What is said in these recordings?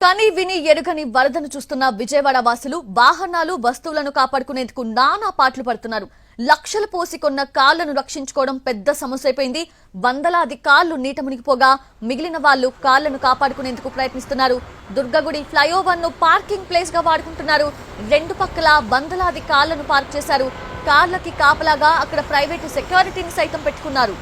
కానీ విని ఎరుగని వరదను చూస్తున్న విజయవాడ వాసులు వాహనాలు వస్తువులను కాపాడుకునేందుకు నానా పాటలు పడుతున్నారు. లక్షలు పోసి కొన్న కార్లను రక్షించుకోవడం పెద్ద సమస్య అయిపోయింది. వందలాది కార్లు నీట మునిగిపోగా మిగిలిన వాళ్లు కార్లను కాపాడుకునేందుకు ప్రయత్నిస్తున్నారు. దుర్గగుడి ఫ్లైఓవర్ ను పార్కింగ్ ప్లేస్ గా వాడుకుంటున్నారు. రెండు పక్కల వందలాది కార్లను పార్క్ చేశారు. కార్లకి కాపలాగా అక్కడ ప్రైవేటు సెక్యూరిటీని సైతం పెట్టుకున్నారు.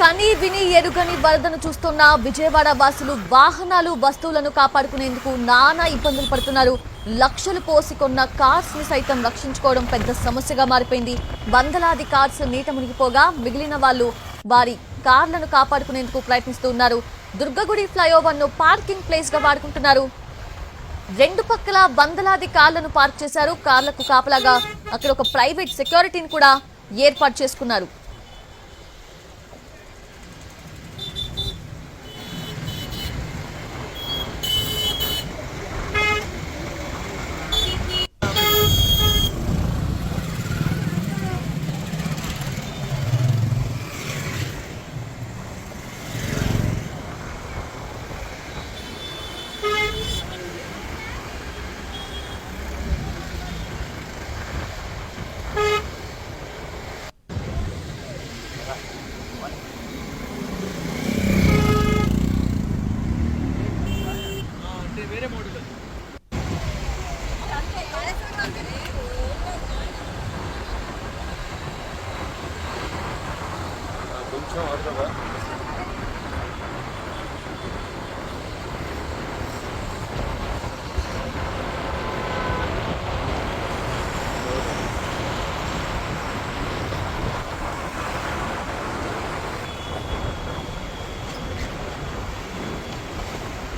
కనీ విని ఎరుగని వరదను చూస్తున్న విజయవాడ వాసులు వాహనాలు వస్తువులను కాపాడుకునేందుకు నానా ఇబ్బందులు పడుతున్నారు. లక్షలు పోసి కొన్న కార్స్ ని సైతం రక్షించుకోవడం పెద్ద సమస్యగా మారిపోయింది. వందలాది కార్స్ నీట మునిగిపోగా మిగిలిన వాళ్లు వారి కార్లను కాపాడుకునేందుకు ప్రయత్నిస్తున్నారు. దుర్గగుడి ఫ్లైఓవర్ ను పార్కింగ్ ప్లేస్ గా వాడుకుంటున్నారు. రెండు పక్కల వందలాది కార్లను పార్క్ చేశారు. కార్లకు కాపలాగా అక్కడ ఒక ప్రైవేట్ సెక్యూరిటీని కూడా ఏర్పాటు చేసుకున్నారు.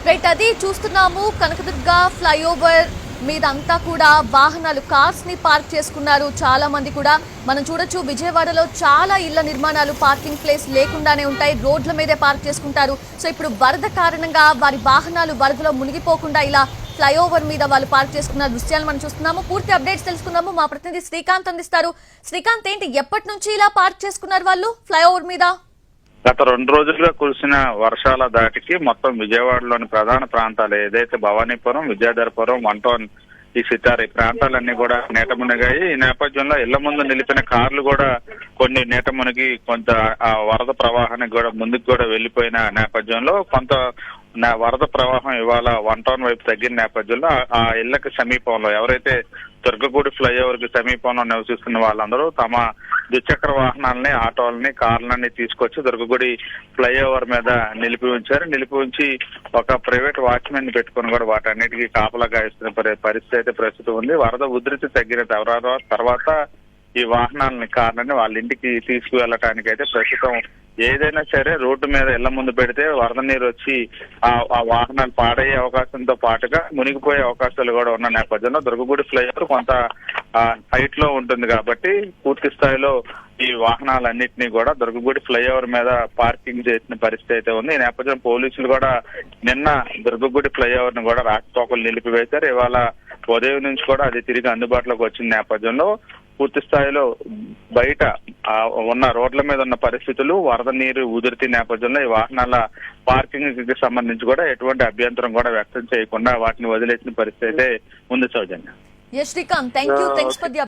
రైట్, అది చూస్తున్నాము. కనకదుర్గ ఫ్లైఓవర్ మీదంతా కూడా వాహనాలు కార్స్ ని పార్క్ చేసుకున్నారు. చాలా మంది కూడా మనం చూడొచ్చు, విజయవాడలో చాలా ఇళ్ల నిర్మాణాలు పార్కింగ్ ప్లేస్ లేకుండానే ఉంటాయి. రోడ్ల మీదే పార్క్ చేసుకుంటారు. సో ఇప్పుడు వరద కారణంగా వారి వాహనాలు వరదలో మునిగిపోకుండా ఇలా ఫ్లైఓవర్ మీద వాళ్ళు పార్క్ చేసుకున్న దృశ్యాలు మనం చూస్తున్నాము. పూర్తి అప్డేట్స్ తెలుసుకున్నాము. మా ప్రతినిధి శ్రీకాంత్ అందిస్తారు. శ్రీకాంత్, ఏంటి ఎప్పటి నుంచి ఇలా పార్క్ చేసుకున్నారు వాళ్ళు ఫ్లైఓవర్ మీద? గత 2 రోజులుగా కురిసిన వర్షాల దాటికి మొత్తం విజయవాడలోని ప్రధాన ప్రాంతాలు ఏదైతే భవానీపురం, విద్యాధరపురం, 1 టౌన్, ఈ సితారి ప్రాంతాలన్నీ కూడా నీట మునిగాయి. ఈ నేపథ్యంలో ఇళ్ల ముందు నిలిపిన కార్లు కూడా కొన్ని నీట మునిగి కొంత వరద ప్రవాహానికి కూడా ముందుకు కూడా వెళ్లిపోయిన నేపథ్యంలో కొంత వరద ప్రవాహం ఇవాళ 1 టౌన్ వైపు తగ్గిన నేపథ్యంలో ఆ ఇళ్లకు సమీపంలో ఎవరైతే దుర్గగుడి ఫ్లైఓవర్ కి సమీపంలో నివసిస్తున్న వాళ్ళందరూ తమ ద్విచక్ర వాహనాలని, ఆటోలని, కార్లని తీసుకొచ్చి దుర్గగుడి ఫ్లైఓవర్ మీద నిలిపి ఉంచారు. నిలిపి ఉంచి ఒక ప్రైవేట్ వాచ్మెన్ పెట్టుకుని కూడా వాటన్నిటికీ కాపలాగా ఇస్తున్న పరిస్థితి అయితే ప్రస్తుతం ఉంది. వరద ఉధృతి తగ్గిన తర్వాత ఈ వాహనాలని, కార్లని వాళ్ళ ఇంటికి తీసుకువెళ్ళటానికి అయితే ప్రస్తుతం ఏదైనా సరే రోడ్డు మీద ఇళ్ల ముందు పెడితే వరద నీరు వచ్చి ఆ వాహనాలు పాడయ్యే అవకాశంతో పాటుగా మునిగిపోయే అవకాశాలు కూడా ఉన్న నేపథ్యంలో దుర్గగుడి ఫ్లైఓవర్ కొంత హైట్ లో ఉంటుంది కాబట్టి పూర్తి స్థాయిలో ఈ వాహనాలన్నింటినీ కూడా దుర్గగుడి ఫ్లైఓవర్ మీద పార్కింగ్ చేసిన పరిస్థితి అయితే ఉంది. ఈ నేపథ్యంలో పోలీసులు కూడా నిన్న దుర్గగుడి ఫ్లైఓవర్ ను కూడా రాకపోకలు నిలిపివేశారు. ఇవాళ ఉదయం నుంచి కూడా అది తిరిగి అందుబాటులోకి వచ్చిన నేపథ్యంలో పూర్తి స్థాయిలో బయట ఉన్న రోడ్ల మీద ఉన్న పరిస్థితులు, వరద నీరు ఉధృతి నేపథ్యంలో ఈ వాహనాల పార్కింగ్ కి సంబంధించి కూడా ఎటువంటి అభ్యంతరం కూడా వ్యక్తం చేయకుండా వాటిని వదిలేసిన పరిస్థితి అయితే ఉంది. Soujanya. Srikanth, thank you. Thanks for the